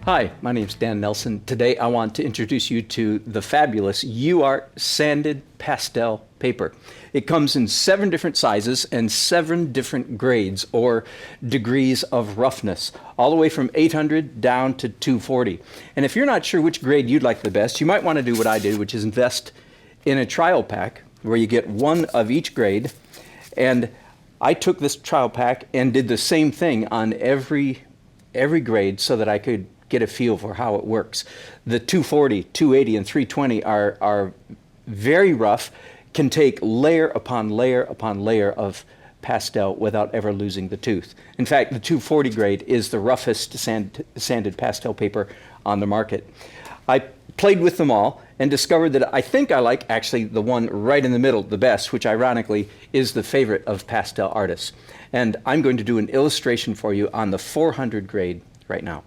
Hi, my name is Dan Nelson. Today I want to introduce you to the fabulous UART Sanded Pastel Paper. It comes in 7 different sizes and 7 different grades or degrees of roughness, all the way from 800 down to 240. And if you're not sure which grade you'd like the best, you might want to do what I did, which is invest in a trial pack where you get one of each grade. And I took this trial pack and did the same thing on every grade so that I could get a feel for how it works. The 240, 280, and 320 are very rough, can take layer upon layer upon layer of pastel without ever losing the tooth. In fact, the 240 grade is the roughest sanded pastel paper on the market. I played with them all and discovered that I think I like actually the one right in the middle the best, which ironically is the favorite of pastel artists. And I'm going to do an illustration for you on the 400 grade right now.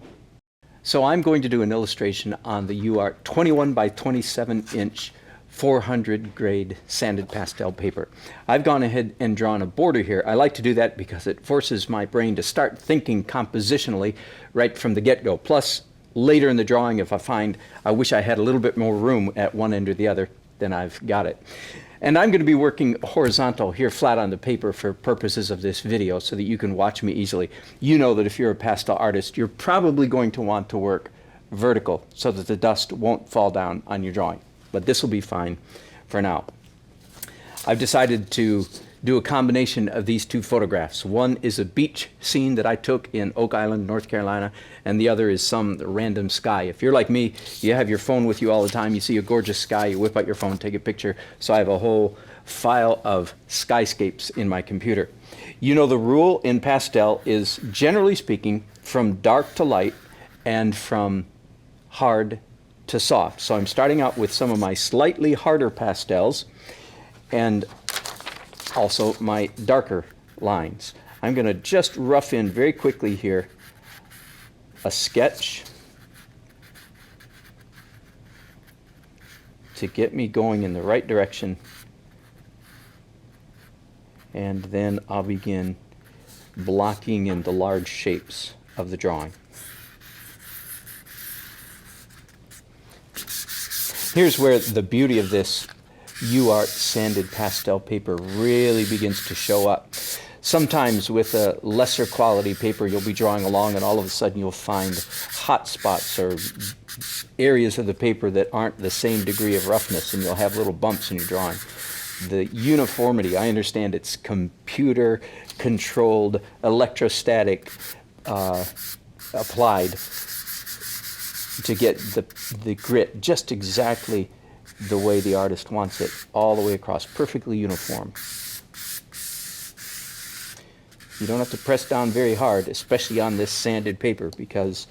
So I'm going to do an illustration on the UART 21 by 27 inch 400 grade sanded pastel paper. I've gone ahead and drawn a border here. I like to do that because it forces my brain to start thinking compositionally right from the get-go. Plus, later in the drawing, if I find I wish I had a little bit more room at one end or the other, then I've got it. And I'm going to be working horizontal here flat on the paper for purposes of this video so that you can watch me easily. You know that if you're a pastel artist, you're probably going to want to work vertical so that the dust won't fall down on your drawing. But this will be fine for now. I've decided to do a combination of these 2 photographs. One is a beach scene that I took in Oak Island, North Carolina, and the other is some random sky. If you're like me, you have your phone with you all the time, you see a gorgeous sky, you whip out your phone, take a picture. So I have a whole file of skyscapes in my computer. You know the rule in pastel is, generally speaking, from dark to light and from hard to soft. So I'm starting out with some of my slightly harder pastels and also my darker lines. I'm going to just rough in very quickly here a sketch to get me going in the right direction, and then I'll begin blocking in the large shapes of the drawing. Here's where the beauty of this UART Sanded Pastel Paper really begins to show up. Sometimes with a lesser quality paper you'll be drawing along and all of a sudden you'll find hot spots or areas of the paper that aren't the same degree of roughness, and you'll have little bumps in your drawing. The uniformity, I understand it's computer controlled, electrostatic applied to get the grit just exactly the way the artist wants it, all the way across, perfectly uniform. You don't have to press down very hard, especially on this sanded paper, because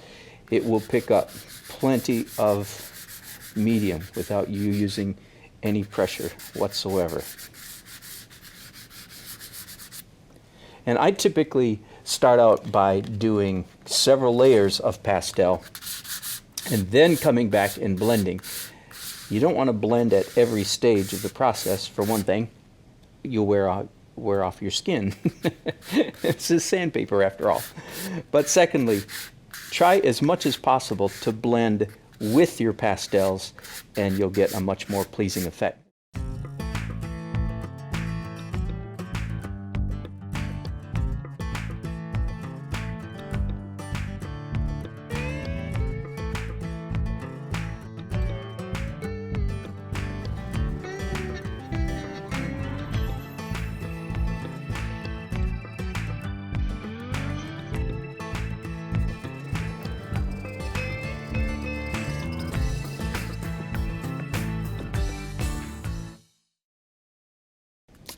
it will pick up plenty of medium without you using any pressure whatsoever. And I typically start out by doing several layers of pastel and then coming back and blending. You don't want to blend at every stage of the process. For one thing, you'll wear off your skin. It's a sandpaper after all. But secondly, try as much as possible to blend with your pastels and you'll get a much more pleasing effect.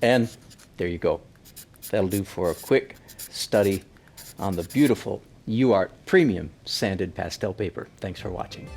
And there you go. That'll do for a quick study on the beautiful UART Premium Sanded Pastel Paper. Thanks for watching.